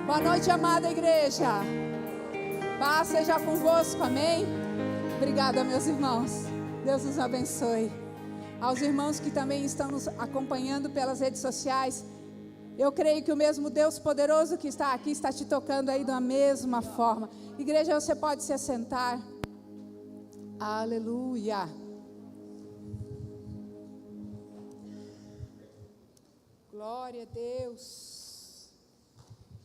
Boa noite, amada igreja. Paz seja convosco, amém? Obrigada, meus irmãos. Deus nos abençoe. Aos irmãos que também estão nos acompanhando pelas redes sociais, eu creio que o mesmo Deus poderoso que está aqui está te tocando aí da mesma forma. Igreja, você pode se assentar. Aleluia. Glória a Deus.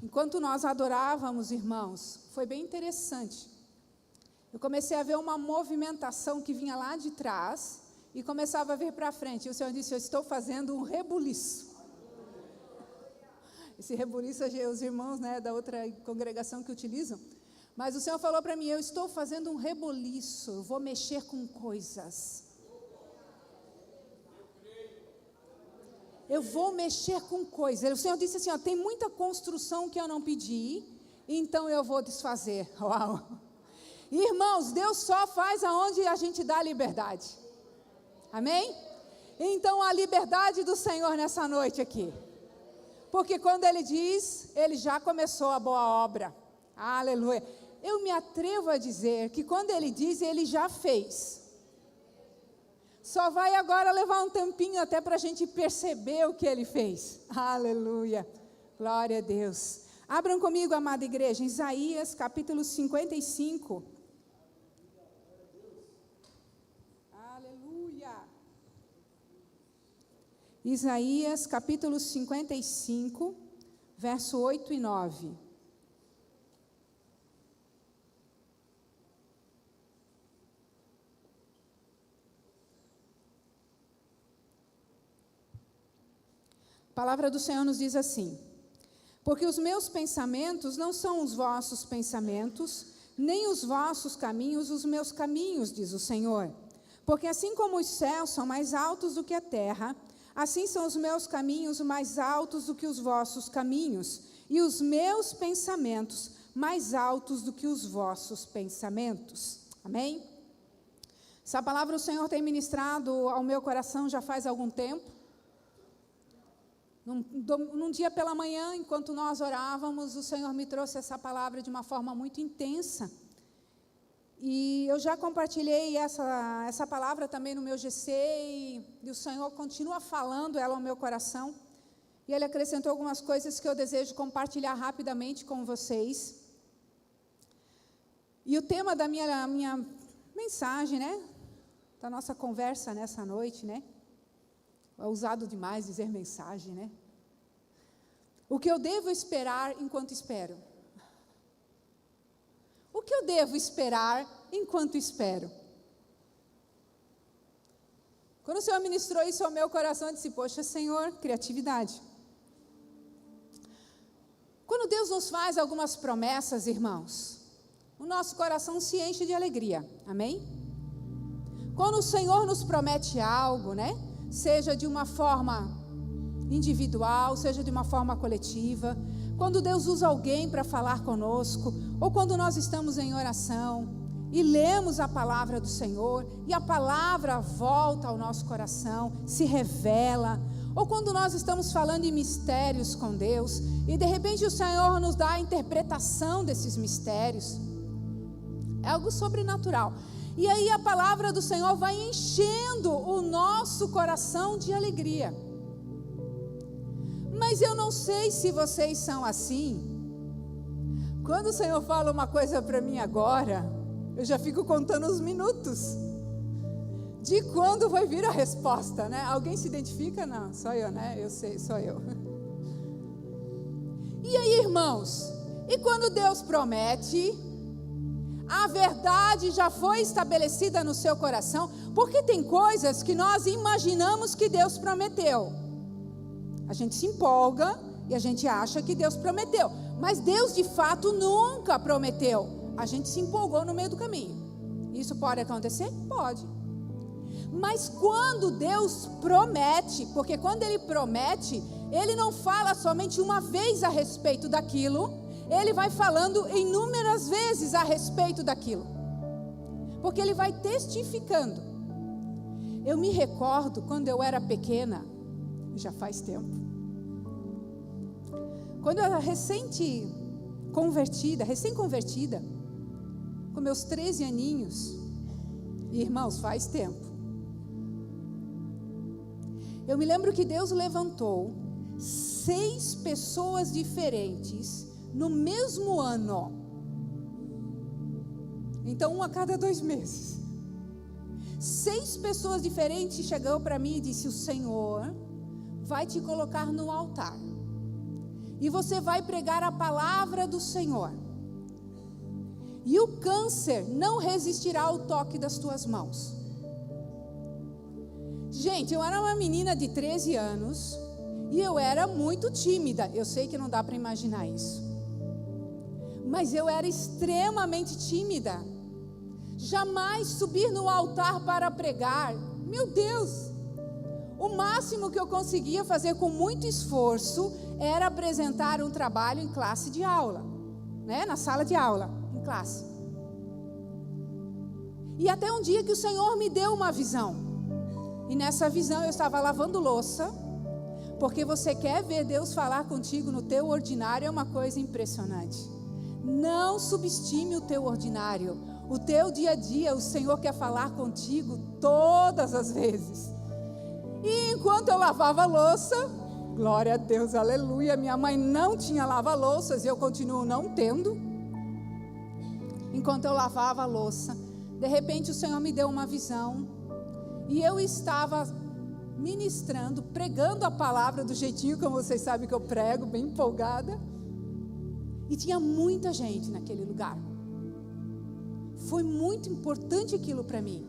Enquanto nós adorávamos, irmãos, foi bem interessante. Eu comecei a ver uma movimentação que vinha lá de trás e começava a vir para frente. E o Senhor disse: eu estou fazendo um rebuliço. Esse rebuliço, os irmãos, né, da outra congregação que utilizam. Mas o Senhor falou para mim: eu estou fazendo um rebuliço, eu vou mexer com coisas. Eu vou mexer com coisas. O Senhor disse assim, ó, tem muita construção que eu não pedi, então eu vou desfazer. Uau! Irmãos, Deus só faz aonde a gente dá liberdade. Amém? Então a liberdade do Senhor nessa noite aqui. Porque quando Ele diz, Ele já começou a boa obra. Aleluia. Eu me atrevo a dizer que quando Ele diz, Ele já fez. Só vai agora levar um tempinho até para a gente perceber o que Ele fez. Aleluia. Glória a Deus. Abram comigo, amada igreja, Isaías capítulo 55. Aleluia. Isaías capítulo 55, verso 8 e 9. A palavra do Senhor nos diz assim: porque os meus pensamentos não são os vossos pensamentos, nem os vossos caminhos os meus caminhos, diz o Senhor. Porque assim como os céus são mais altos do que a terra, assim são os meus caminhos mais altos do que os vossos caminhos, e os meus pensamentos mais altos do que os vossos pensamentos. Amém? Essa palavra o Senhor tem ministrado ao meu coração já faz algum tempo. Num dia pela manhã, enquanto nós orávamos, o Senhor me trouxe essa palavra de uma forma muito intensa. E eu já compartilhei essa palavra também no meu GC, e o Senhor continua falando ela ao meu coração. E Ele acrescentou algumas coisas que eu desejo compartilhar rapidamente com vocês. E o tema da minha mensagem, né? Da nossa conversa nessa noite, né? É usado demais dizer mensagem, né? O que eu devo esperar enquanto espero? O que eu devo esperar enquanto espero? Quando o Senhor ministrou isso ao meu coração, eu disse: poxa, Senhor, criatividade. Quando Deus nos faz algumas promessas, irmãos, o nosso coração se enche de alegria, amém? Quando o Senhor nos promete algo, né? Seja de uma forma individual, seja de uma forma coletiva, quando Deus usa alguém para falar conosco, ou quando nós estamos em oração e lemos a palavra do Senhor, e a palavra volta ao nosso coração, se revela, ou quando nós estamos falando em mistérios com Deus, e de repente o Senhor nos dá a interpretação desses mistérios, é algo sobrenatural. E aí a palavra do Senhor vai enchendo o nosso coração de alegria. Mas eu não sei se vocês são assim. Quando o Senhor fala uma coisa para mim agora, eu já fico contando os minutos de quando vai vir a resposta, né? Alguém se identifica? Não, só eu, né? Eu sei, sou eu. E aí, irmãos, e quando Deus promete, a verdade já foi estabelecida no seu coração, porque tem coisas que nós imaginamos que Deus prometeu. A gente se empolga e a gente acha que Deus prometeu, mas Deus de fato nunca prometeu. A gente se empolgou no meio do caminho. Isso pode acontecer? Pode. Mas quando Deus promete, porque quando Ele promete, Ele não fala somente uma vez a respeito daquilo, Ele vai falando inúmeras vezes a respeito daquilo, porque Ele vai testificando. Eu me recordo quando eu era pequena, já faz tempo, quando eu recente convertida, recém-convertida, com meus 13 aninhos. E, irmãos, faz tempo. Eu me lembro que Deus levantou 6 pessoas diferentes no mesmo ano. Então, 1 a cada 2 meses. 6 pessoas diferentes chegou para mim e disse: o Senhor vai te colocar no altar. E você vai pregar a palavra do Senhor. E o câncer não resistirá ao toque das tuas mãos. Gente, eu era uma menina de 13 anos e eu era muito tímida. Eu sei que não dá para imaginar isso. Mas eu era extremamente tímida. Jamais subir no altar para pregar. Meu Deus! O máximo que eu conseguia fazer com muito esforço era apresentar um trabalho em classe de aula, né? Na sala de aula, em classe. E até um dia que o Senhor me deu uma visão. E nessa visão eu estava lavando louça, porque você quer ver Deus falar contigo no teu ordinário, é uma coisa impressionante. Não subestime o teu ordinário. O teu dia a dia, o Senhor quer falar contigo todas as vezes. E enquanto eu lavava a louça, glória a Deus, aleluia, minha mãe não tinha lava-louças e eu continuo não tendo. Enquanto eu lavava a louça, de repente o Senhor me deu uma visão e eu estava ministrando, pregando a palavra do jeitinho como vocês sabem que eu prego, bem empolgada. E tinha muita gente naquele lugar. Foi muito importante aquilo para mim,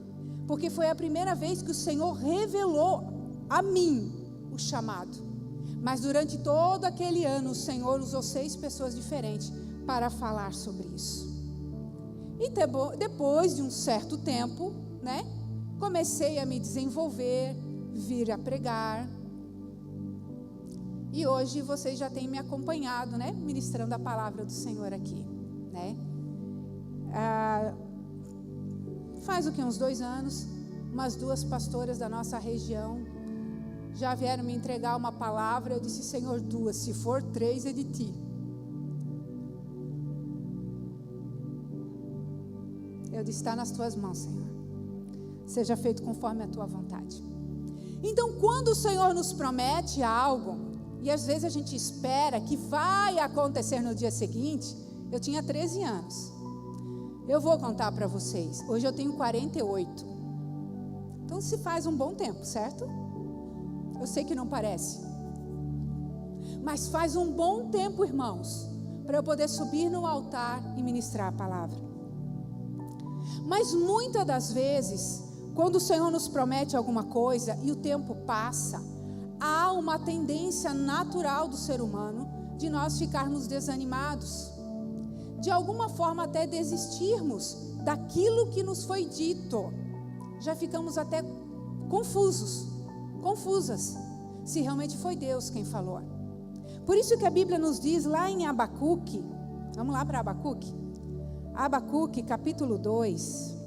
porque foi a primeira vez que o Senhor revelou a mim o chamado. Mas durante todo aquele ano o Senhor usou 6 pessoas diferentes para falar sobre isso. E depois de um certo tempo, né, comecei a me desenvolver, vir a pregar. E hoje vocês já têm me acompanhado, né, ministrando a palavra do Senhor aqui, né? Faz o que, uns 2 anos, umas 2 pastoras da nossa região já vieram me entregar uma palavra. Eu disse: Senhor, 2, se for 3 é de ti. Eu disse: está nas tuas mãos, Senhor. Seja feito conforme a tua vontade. Então, quando o Senhor nos promete algo, e às vezes a gente espera que vai acontecer no dia seguinte. Eu tinha 13 anos. Eu vou contar para vocês. Hoje eu tenho 48. Então se faz um bom tempo, certo? Eu sei que não parece. Mas faz um bom tempo, irmãos, para eu poder subir no altar e ministrar a palavra. Mas muitas das vezes, quando o Senhor nos promete alguma coisa e o tempo passa, há uma tendência natural do ser humano de nós ficarmos desanimados. De alguma forma até desistirmos daquilo que nos foi dito. Já ficamos até confusas, se realmente foi Deus quem falou. Por isso que a Bíblia nos diz lá em Abacuque, vamos lá para Abacuque? Abacuque capítulo 2.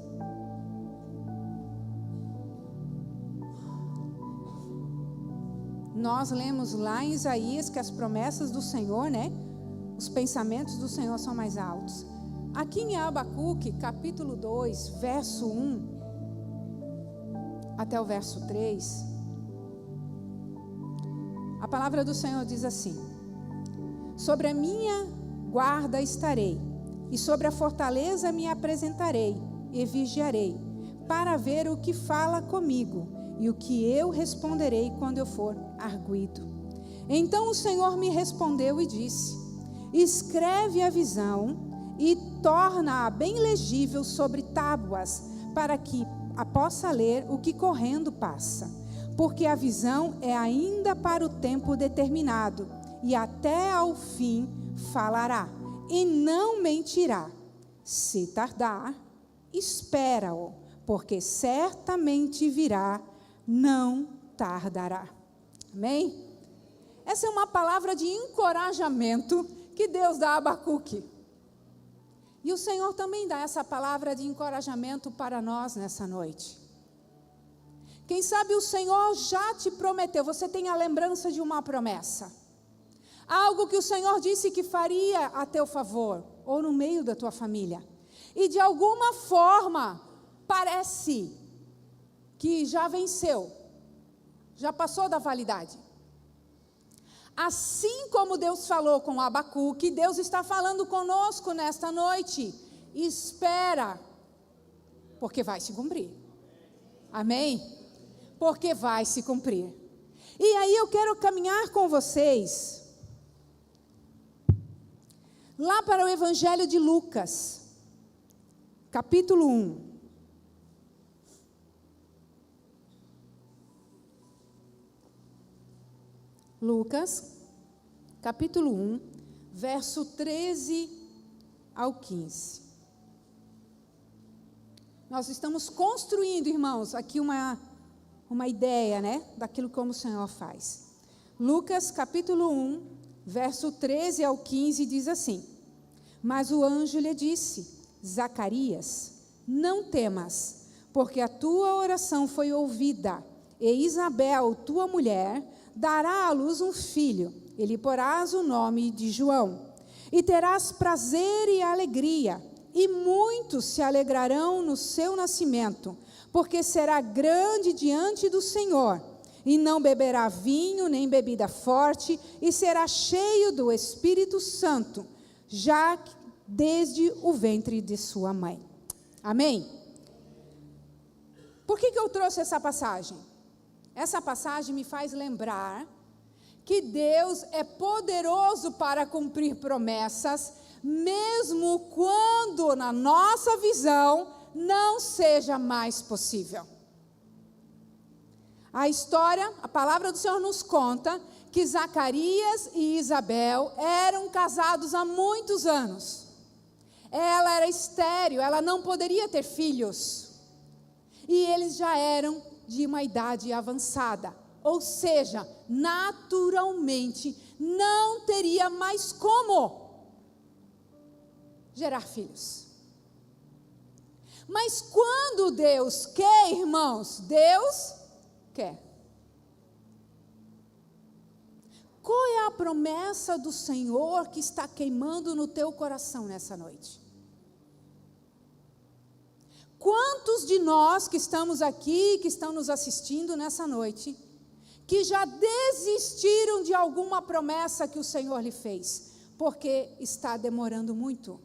Nós lemos lá em Isaías que as promessas do Senhor, né? Os pensamentos do Senhor são mais altos. Aqui em Abacuque, capítulo 2, verso 1 até o verso 3, a palavra do Senhor diz assim: sobre a minha guarda estarei, e sobre a fortaleza me apresentarei, e vigiarei, para ver o que fala comigo, e o que eu responderei quando eu for arguido. Então o Senhor me respondeu e disse: escreve a visão e torna-a bem legível sobre tábuas, para que a possa ler o que correndo passa. Porque a visão é ainda para o tempo determinado, e até ao fim falará, e não mentirá. Se tardar, espera-o, porque certamente virá, não tardará. Amém? Essa é uma palavra de encorajamento que Deus dá a Abacuque. E o Senhor também dá essa palavra de encorajamento para nós nessa noite. Quem sabe o Senhor já te prometeu, você tem a lembrança de uma promessa. algo que o Senhor disse que faria a teu favor, ou no meio da tua família, e de alguma forma parece que já venceu, já passou da validade. Assim como Deus falou com Abacuque, Deus está falando conosco nesta noite. Espera, porque vai se cumprir. Amém? Porque vai se cumprir. E aí eu quero caminhar com vocês lá para o Evangelho de Lucas, capítulo 1. Lucas, capítulo 1, verso 13 ao 15. Nós estamos construindo, irmãos, aqui uma ideia, né, daquilo como o Senhor faz. Lucas, capítulo 1, verso 13 ao 15, diz assim: Mas o anjo lhe disse: Zacarias, não temas, porque a tua oração foi ouvida, e Isabel, tua mulher, dará à luz um filho, e lhe porás o nome de João. E terás prazer e alegria, e muitos se alegrarão no seu nascimento, porque será grande diante do Senhor, e não beberá vinho nem bebida forte, e será cheio do Espírito Santo, já desde o ventre de sua mãe. Amém? Por que eu trouxe essa passagem? Essa passagem me faz lembrar que Deus é poderoso para cumprir promessas, mesmo quando na nossa visão não seja mais possível. A história, a palavra do Senhor nos conta que Zacarias e Isabel eram casados há muitos anos. Ela era estéril, ela não poderia ter filhos. E eles já eram de uma idade avançada, ou seja, naturalmente não teria mais como gerar filhos. Mas quando Deus quer, irmãos, Deus quer. Qual é a promessa do Senhor que está queimando no teu coração nessa noite? Quantos de nós que estamos aqui, que estão nos assistindo nessa noite, que já desistiram de alguma promessa que o Senhor lhe fez, porque está demorando muito?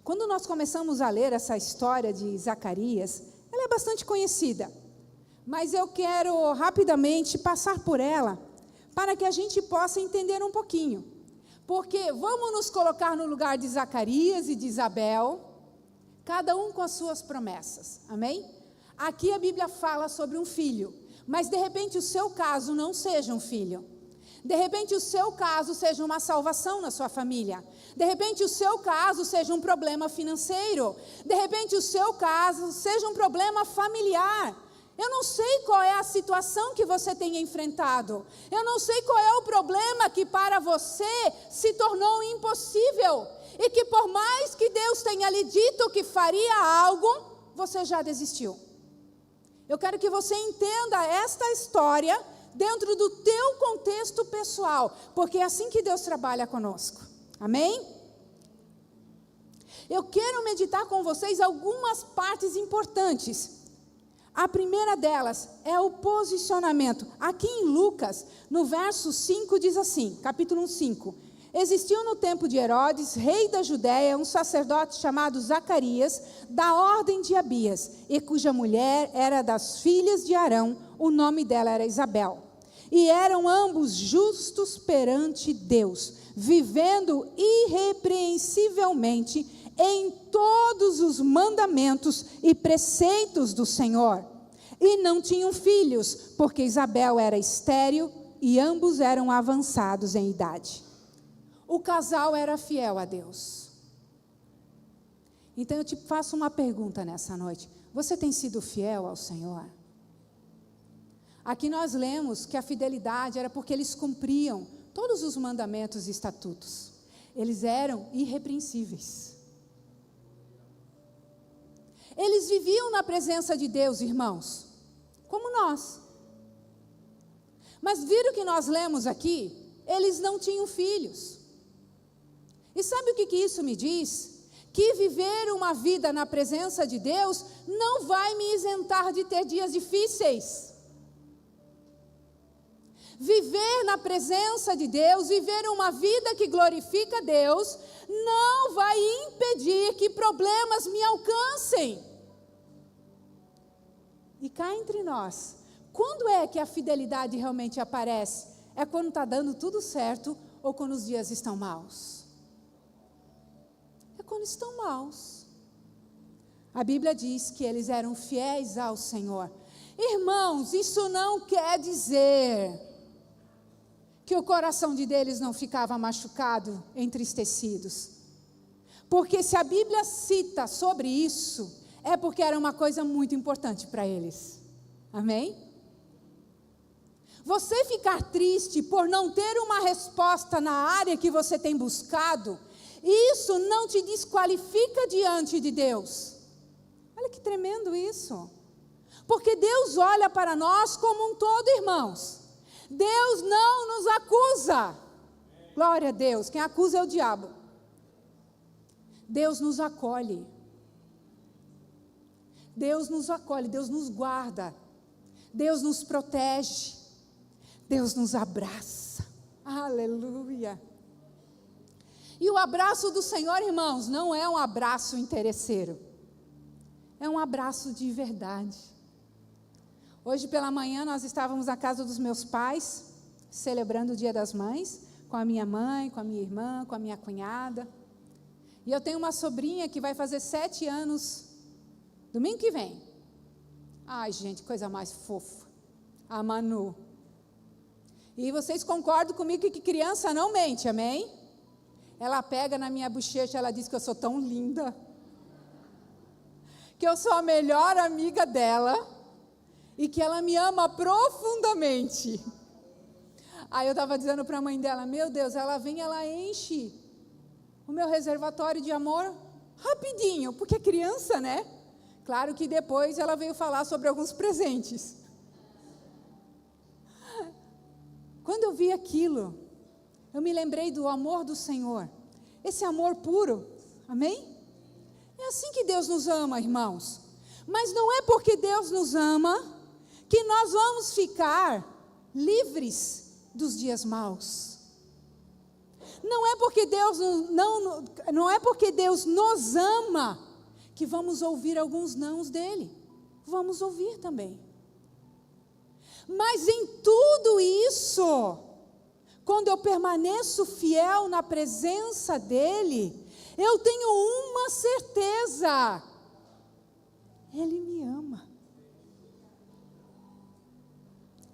Quando nós começamos a ler essa história de Zacarias, ela é bastante conhecida, mas eu quero rapidamente passar por ela, para que a gente possa entender um pouquinho, porque vamos nos colocar no lugar de Zacarias e de Isabel, cada um com as suas promessas, amém? Aqui a Bíblia fala sobre um filho, mas de repente o seu caso não seja um filho. De repente o seu caso seja uma salvação na sua família. De repente o seu caso seja um problema financeiro. De repente o seu caso seja um problema familiar. Eu não sei qual é a situação que você tem enfrentado. Eu não sei qual é o problema que para você se tornou impossível. E que por mais que Deus tenha lhe dito que faria algo, você já desistiu. Eu quero que você entenda esta história dentro do teu contexto pessoal, porque é assim que Deus trabalha conosco. Amém? Eu quero meditar com vocês algumas partes importantes. A primeira delas é o posicionamento. Aqui em Lucas, no verso 5, diz assim, capítulo 5. Existiu no tempo de Herodes, rei da Judéia, um sacerdote chamado Zacarias, da ordem de Abias, e cuja mulher era das filhas de Arão, o nome dela era Isabel. E eram ambos justos perante Deus, vivendo irrepreensivelmente em todos os mandamentos e preceitos do Senhor. E não tinham filhos, porque Isabel era estéril e ambos eram avançados em idade. O casal era fiel a Deus. Então eu te faço uma pergunta nessa noite. Você tem sido fiel ao Senhor? Aqui nós lemos que a fidelidade era porque eles cumpriam todos os mandamentos e estatutos. Eles eram irrepreensíveis. Eles viviam na presença de Deus, irmãos, como nós. Mas viram o que nós lemos aqui? Eles não tinham filhos. E sabe o que isso me diz? Que viver uma vida na presença de Deus não vai me isentar de ter dias difíceis. Viver na presença de Deus, viver uma vida que glorifica Deus, não vai impedir que problemas me alcancem. E cá entre nós, quando é que a fidelidade realmente aparece? É quando está dando tudo certo ou quando os dias estão maus? É quando estão maus. A Bíblia diz que eles eram fiéis ao Senhor. Irmãos, isso não quer dizer que o coração deles não ficava machucado, entristecidos. Porque se a Bíblia cita sobre isso, é porque era uma coisa muito importante para eles. Amém? Você ficar triste por não ter uma resposta na área que você tem buscado, isso não te desqualifica diante de Deus. Olha que tremendo isso. Porque Deus olha para nós como um todo, irmãos. Deus não nos acusa. Glória a Deus. Quem acusa é o diabo. Deus nos acolhe. Deus nos acolhe, Deus nos guarda. Deus nos protege. Deus nos abraça. Aleluia. E o abraço do Senhor, irmãos, não é um abraço interesseiro. É um abraço de verdade. Hoje pela manhã nós estávamos na casa dos meus pais, celebrando o Dia das Mães, com a minha mãe, com a minha irmã, com a minha cunhada. E eu tenho uma sobrinha que vai fazer 7 anos, domingo que vem. Ai, gente, coisa mais fofa. A Manu. E vocês concordam comigo que criança não mente, amém? Ela pega na minha bochecha, ela diz que eu sou tão linda, que eu sou a melhor amiga dela e que ela me ama profundamente. Aí eu estava dizendo para a mãe dela, meu Deus, ela vem, ela enche o meu reservatório de amor rapidinho, porque é criança, né? Claro que depois ela veio falar sobre alguns presentes. Quando eu vi aquilo, eu me lembrei do amor do Senhor, esse amor puro, amém? É assim que Deus nos ama, irmãos. Mas não é porque Deus nos ama que nós vamos ficar livres dos dias maus. Não é porque Deus nos ama que vamos ouvir alguns nãos dele. Vamos ouvir também. Mas em tudo isso, quando eu permaneço fiel na presença dele, eu tenho uma certeza: ele me ama.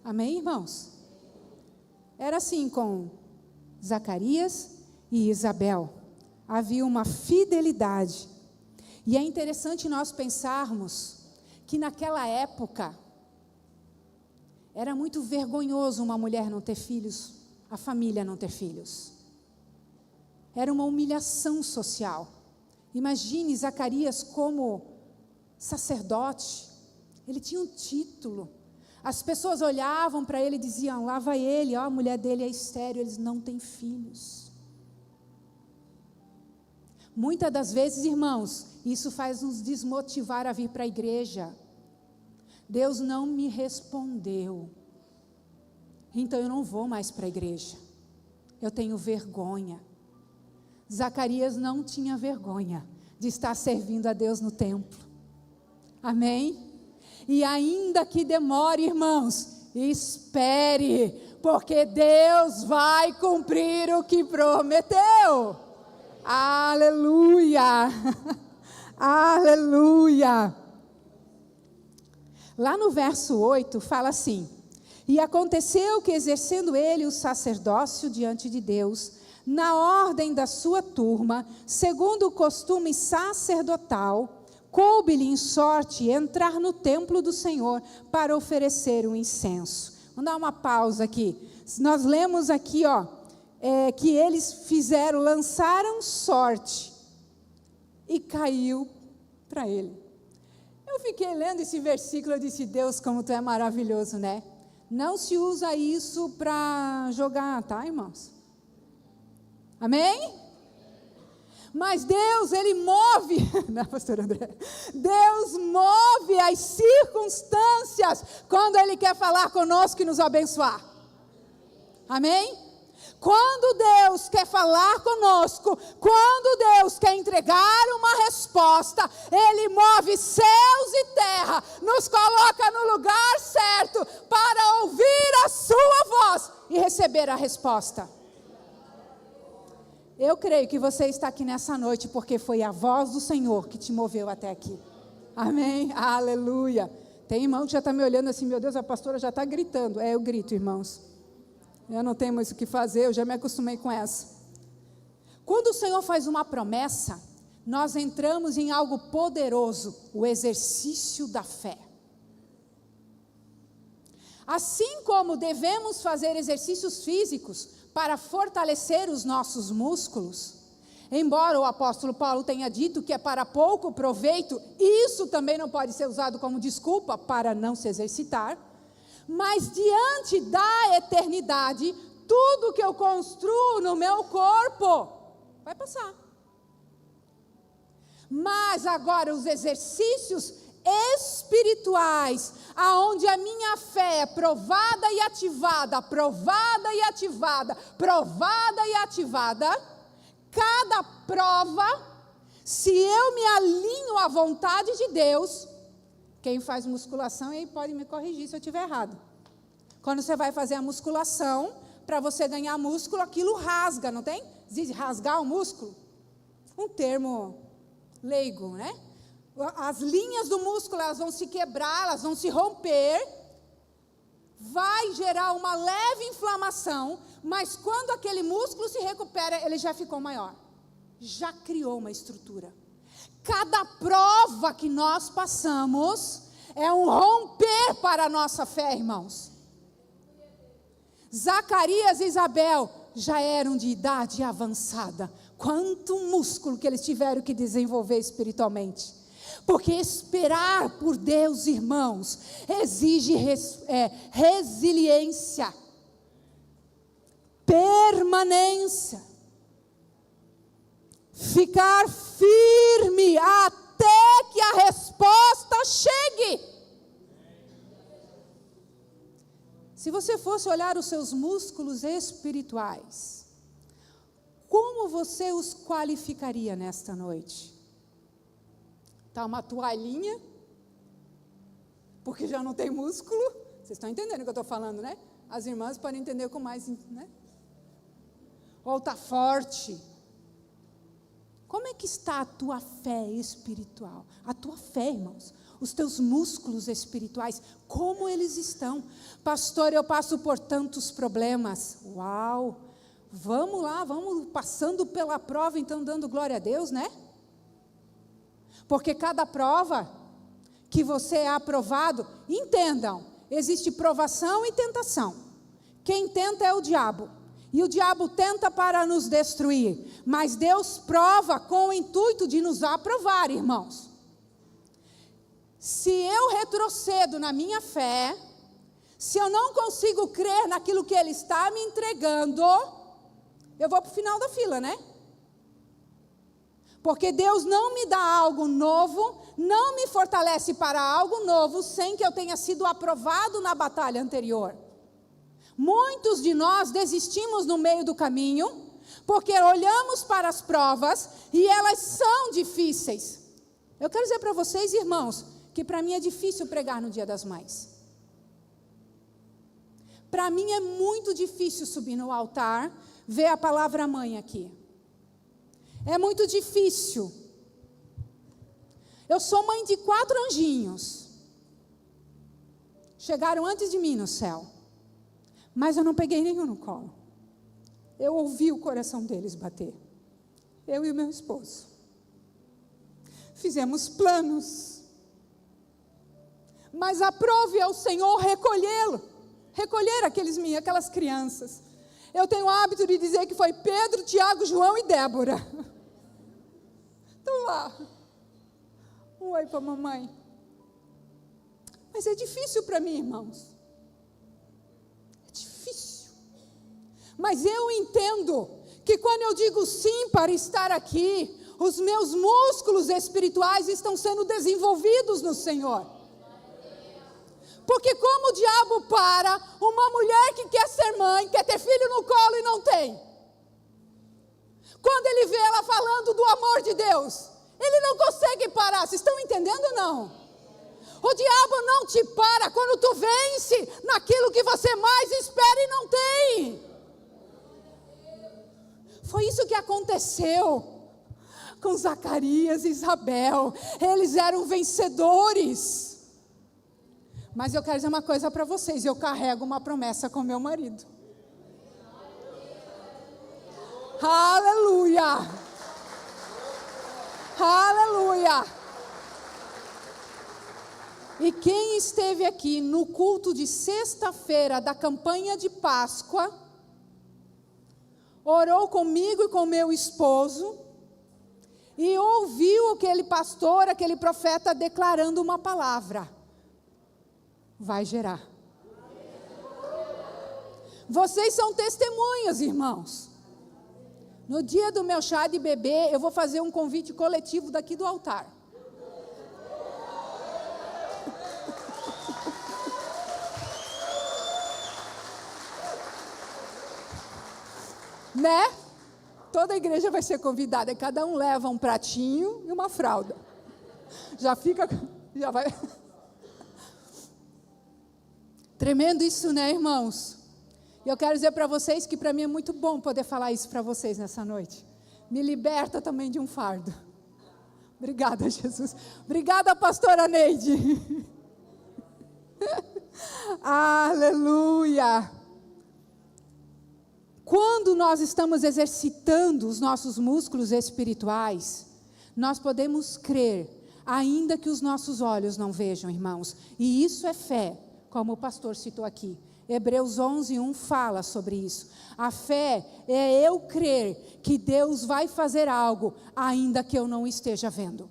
Amém, irmãos? Era assim com Zacarias e Isabel. Havia uma fidelidade. E é interessante nós pensarmos que naquela época era muito vergonhoso uma mulher não ter filhos, a família não ter filhos. Era uma humilhação social. Imagine Zacarias como sacerdote. Ele tinha um título. As pessoas olhavam para ele e diziam, lá vai ele, ó, a mulher dele é estéril, eles não têm filhos. Muitas das vezes, irmãos, isso faz nos desmotivar a vir para a igreja. Deus não me respondeu, então eu não vou mais para a igreja. Eu tenho vergonha. Zacarias não tinha vergonha de estar servindo a Deus no templo. Amém? E ainda que demore, irmãos, espere, porque Deus vai cumprir o que prometeu. Aleluia! Aleluia! Lá no verso 8 fala assim: e aconteceu que, exercendo ele o sacerdócio diante de Deus, na ordem da sua turma, segundo o costume sacerdotal, coube-lhe em sorte entrar no templo do Senhor para oferecer o incenso. Vamos dar uma pausa aqui. Nós lemos aqui, que eles lançaram sorte e caiu para ele. Eu fiquei lendo esse versículo e disse, Deus, como tu é maravilhoso, né? Não se usa isso para jogar, tá, irmãos? Amém? Mas Deus, Ele move, não, pastor André, Deus move as circunstâncias quando Ele quer falar conosco e nos abençoar. Amém? Quando Deus quer falar conosco, quando Deus quer entregar uma resposta, Ele move céus e terra, nos coloca no lugar certo para ouvir a sua voz e receber a resposta. Eu creio que você está aqui nessa noite porque foi a voz do Senhor que te moveu até aqui. Amém? Aleluia. Tem irmão que já está me olhando assim, meu Deus, a pastora já está gritando. Eu grito, irmãos. Eu não tenho mais o que fazer, eu já me acostumei com essa. Quando o Senhor faz uma promessa, nós entramos em algo poderoso, o exercício da fé. Assim como devemos fazer exercícios físicos para fortalecer os nossos músculos, embora o apóstolo Paulo tenha dito que é para pouco proveito, isso também não pode ser usado como desculpa para não se exercitar, mas diante da eternidade, tudo que eu construo no meu corpo vai passar. Mas agora os exercícios espirituais, aonde a minha fé é provada e ativada, provada e ativada, provada e ativada, cada prova, se eu me alinho à vontade de Deus, quem faz musculação aí pode me corrigir se eu estiver errado. Quando você vai fazer a musculação, para você ganhar músculo, aquilo rasga, não tem? Diz rasgar o músculo? Um termo leigo, né? As linhas do músculo, elas vão se quebrar, elas vão se romper, vai gerar uma leve inflamação, mas quando aquele músculo se recupera, ele já ficou maior, já criou uma estrutura. Cada prova que nós passamos é um romper para a nossa fé, irmãos. Zacarias e Isabel já eram de idade avançada. Quanto músculo que eles tiveram que desenvolver espiritualmente. Porque esperar por Deus, irmãos, exige resiliência, permanência, ficar firme até que a resposta chegue. Se você fosse olhar os seus músculos espirituais, como você os qualificaria nesta noite? Está uma toalhinha, porque já não tem músculo. Vocês estão entendendo o que eu estou falando, né? As irmãs podem entender com mais, né? Ou está forte. Como é que está a tua fé espiritual? A tua fé, irmãos. Os teus músculos espirituais, como eles estão? Pastor, eu passo por tantos problemas. Uau! Vamos lá, vamos passando pela prova, então dando glória a Deus, né? Porque cada prova que você é aprovado, entendam, existe provação e tentação. Quem tenta é o diabo. E o diabo tenta para nos destruir. Mas Deus prova com o intuito de nos aprovar, irmãos. Se eu retrocedo na minha fé, se eu não consigo crer naquilo que Ele está me entregando, eu vou para o final da fila, né? Porque Deus não me dá algo novo, não me fortalece para algo novo, sem que eu tenha sido aprovado na batalha anterior. Muitos de nós desistimos no meio do caminho, porque olhamos para as provas e elas são difíceis. Eu quero dizer para vocês, irmãos, que para mim é difícil pregar no Dia das Mães. Para mim é muito difícil subir no altar, ver a palavra mãe aqui. É muito difícil. Eu sou mãe de 4 anjinhos. Chegaram antes de mim no céu. Mas eu não peguei nenhum no colo. Eu ouvi o coração deles bater. Eu e o meu esposo. Fizemos planos. Mas aprove ao Senhor recolhê-lo. Recolher aquelas crianças. Eu tenho o hábito de dizer que foi Pedro, Tiago, João e Débora. Estão lá. Um oi para a mamãe. Mas é difícil para mim, irmãos. Mas eu entendo que quando eu digo sim para estar aqui, os meus músculos espirituais estão sendo desenvolvidos no Senhor. Porque como o diabo para uma mulher que quer ser mãe, quer ter filho no colo e não tem? Quando ele vê ela falando do amor de Deus, ele não consegue parar. Vocês estão entendendo ou não? O diabo não te para quando tu vence naquilo que você mais espera e não tem. Foi isso que aconteceu com Zacarias e Isabel. Eles eram vencedores. Mas eu quero dizer uma coisa para vocês. Eu carrego uma promessa com meu marido. Aleluia! Aleluia! E quem esteve aqui no culto de sexta-feira da campanha de Páscoa, orou comigo e com meu esposo, e ouviu aquele pastor, aquele profeta declarando uma palavra: vai gerar. Vocês são testemunhas, irmãos. No dia do meu chá de bebê, eu vou fazer um convite coletivo daqui do altar. Né? Toda a igreja vai ser convidada, e cada um leva um pratinho e uma fralda. Já vai. Tremendo isso, né, irmãos? E eu quero dizer para vocês que para mim é muito bom poder falar isso para vocês nessa noite. Me liberta também de um fardo. Obrigada, Jesus. Obrigada, pastora Neide. Aleluia. Quando nós estamos exercitando os nossos músculos espirituais, nós podemos crer, ainda que os nossos olhos não vejam, irmãos. E isso é fé, como o pastor citou aqui. Hebreus 11:1 fala sobre isso. A fé é eu crer que Deus vai fazer algo, ainda que eu não esteja vendo.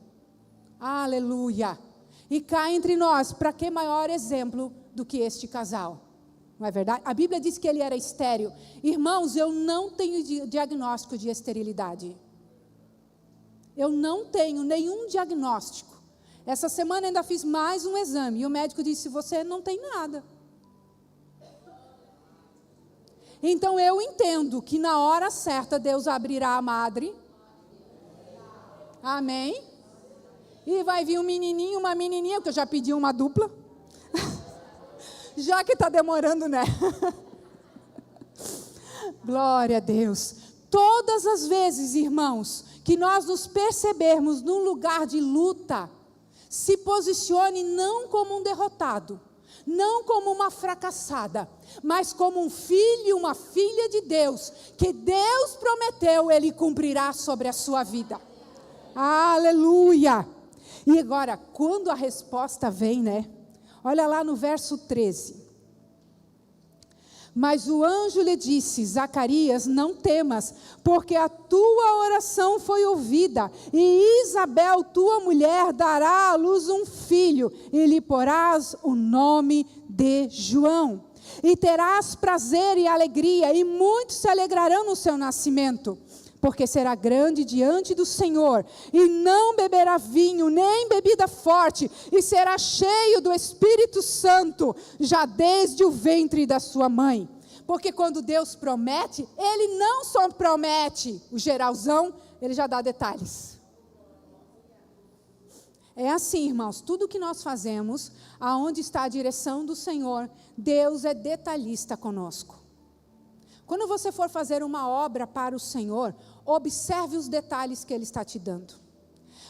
Aleluia! E cá entre nós, para que maior exemplo do que este casal? Não é verdade? A Bíblia diz que ele era estéril. Irmãos, eu não tenho diagnóstico de esterilidade. Eu não tenho nenhum diagnóstico. Essa semana ainda fiz mais um exame e o médico disse: você não tem nada. Então eu entendo que na hora certa Deus abrirá a madre. Amém? E vai vir um menininho, uma menininha, porque eu já pedi uma dupla. Já que está demorando, né? Glória a Deus. Todas as vezes, irmãos, que nós nos percebermos num lugar de luta, se posicione não como um derrotado, não como uma fracassada, mas como um filho e uma filha de Deus, que Deus prometeu, Ele cumprirá sobre a sua vida. Aleluia! E agora, quando a resposta vem, né? Olha lá no verso 13. Mas o anjo lhe disse: Zacarias, não temas, porque a tua oração foi ouvida, e Isabel, tua mulher, dará à luz um filho, e lhe porás o nome de João. E terás prazer e alegria, e muitos se alegrarão no seu nascimento, porque será grande diante do Senhor, e não beberá vinho, nem bebida forte, e será cheio do Espírito Santo, já desde o ventre da sua mãe. Porque quando Deus promete, Ele não só promete o geralzão, Ele já dá detalhes. É assim, irmãos, tudo que nós fazemos, aonde está a direção do Senhor, Deus é detalhista conosco. Quando você for fazer uma obra para o Senhor, observe os detalhes que Ele está te dando.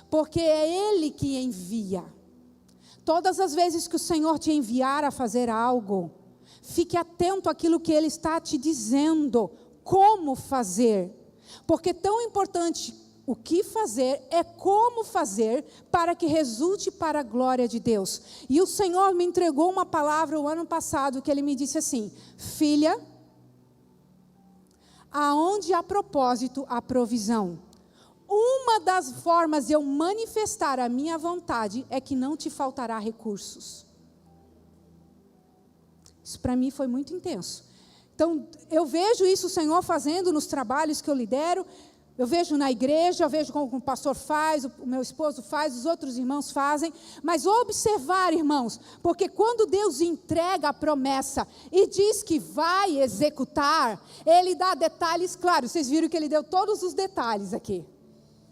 Porque é Ele que envia. Todas as vezes que o Senhor te enviar a fazer algo, fique atento àquilo que Ele está te dizendo, como fazer. Porque tão importante o que fazer é como fazer para que resulte para a glória de Deus. E o Senhor me entregou uma palavra o ano passado que Ele me disse assim: filha, aonde há propósito, há provisão. Uma das formas de eu manifestar a minha vontade é que não te faltará recursos. Isso para mim foi muito intenso. Então, eu vejo isso o Senhor fazendo nos trabalhos que eu lidero, eu vejo na igreja, eu vejo como o pastor faz, o meu esposo faz, os outros irmãos fazem, mas observar, irmãos, porque quando Deus entrega a promessa e diz que vai executar, Ele dá detalhes claros. Vocês viram que Ele deu todos os detalhes aqui,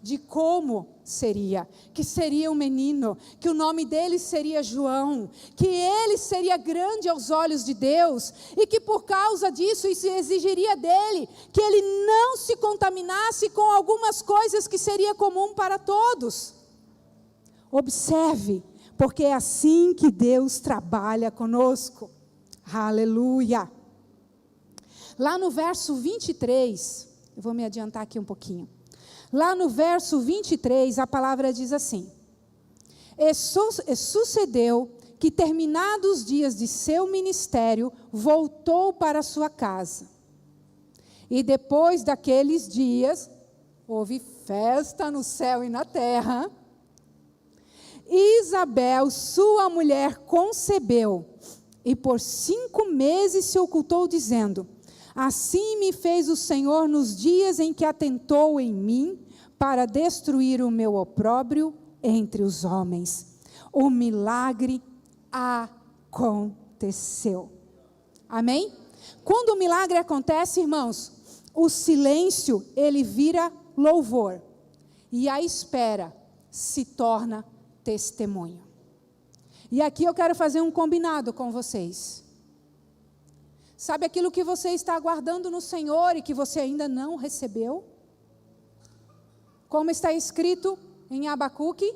de como seria, que seria um menino, que o nome dele seria João, que ele seria grande aos olhos de Deus, e que por causa disso, isso exigiria dele, que ele não se contaminasse com algumas coisas que seria comum para todos. Observe, porque é assim que Deus trabalha conosco. Aleluia! Lá no verso 23, eu vou me adiantar aqui um pouquinho. Lá no verso 23, a palavra diz assim: E sucedeu que, terminados os dias de seu ministério, voltou para sua casa. E depois daqueles dias, houve festa no céu e na terra. Isabel, sua mulher, concebeu, e por 5 meses se ocultou, dizendo: Assim me fez o Senhor nos dias em que atentou em mim, para destruir o meu opróbrio entre os homens. O milagre aconteceu. Amém? Quando o milagre acontece, irmãos, o silêncio, ele vira louvor. E a espera se torna testemunho. E aqui eu quero fazer um combinado com vocês. Sabe aquilo que você está aguardando no Senhor e que você ainda não recebeu? Como está escrito em Abacuque,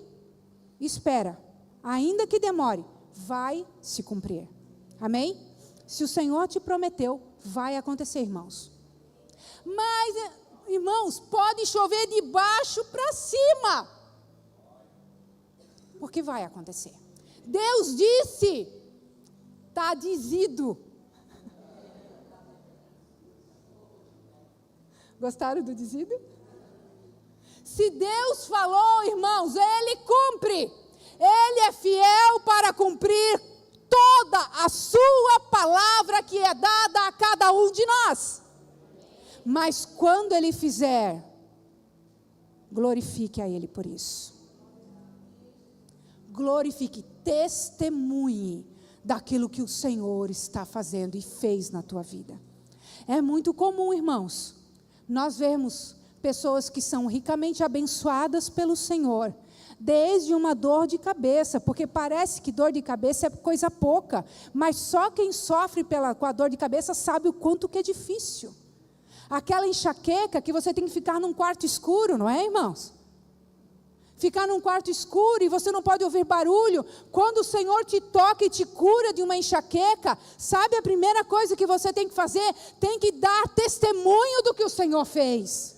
espera, ainda que demore, vai se cumprir. Amém? Se o Senhor te prometeu, vai acontecer, irmãos. Mas, irmãos, pode chover de baixo para cima, porque vai acontecer. Deus disse, está dizido. Gostaram do dizido? Se Deus falou, irmãos, Ele cumpre. Ele é fiel para cumprir toda a sua palavra que é dada a cada um de nós. Mas quando Ele fizer, glorifique a Ele por isso. Glorifique, testemunhe daquilo que o Senhor está fazendo e fez na tua vida. É muito comum, irmãos, nós vemos pessoas que são ricamente abençoadas pelo Senhor, desde uma dor de cabeça, porque parece que dor de cabeça é coisa pouca, mas só quem sofre com a dor de cabeça sabe o quanto que é difícil. Aquela enxaqueca que você tem que ficar num quarto escuro, não é, irmãos? Ficar num quarto escuro e você não pode ouvir barulho. Quando o Senhor te toca e te cura de uma enxaqueca, sabe a primeira coisa que você tem que fazer? Tem que dar testemunho do que o Senhor fez.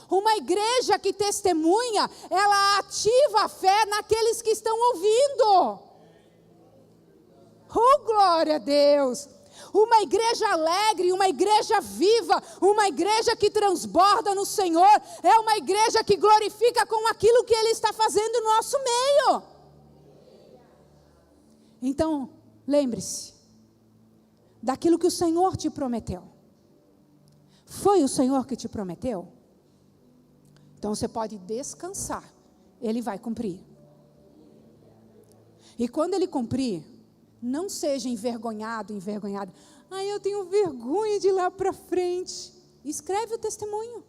Uma igreja que testemunha, ela ativa a fé naqueles que estão ouvindo. Oh, glória a Deus! Uma igreja alegre, uma igreja viva, uma igreja que transborda no Senhor, é uma igreja que glorifica com aquilo que Ele está fazendo no nosso meio. Então, lembre-se daquilo que o Senhor te prometeu. Foi o Senhor que te prometeu? Então você pode descansar, Ele vai cumprir. E quando Ele cumprir, não seja envergonhado, envergonhada. Eu tenho vergonha de ir lá para frente. Escreve o testemunho.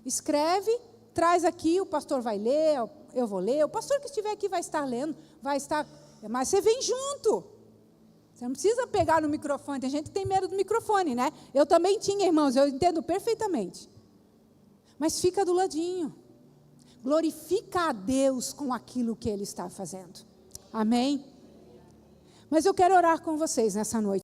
Escreve, traz aqui, o pastor vai ler, eu vou ler. O pastor que estiver aqui vai estar lendo, mas você vem junto. Você não precisa pegar no microfone, tem gente que tem medo do microfone, né? Eu também tinha, irmãos, eu entendo perfeitamente. Mas fica do ladinho. Glorifica a Deus com aquilo que Ele está fazendo. Amém? Mas eu quero orar com vocês nessa noite.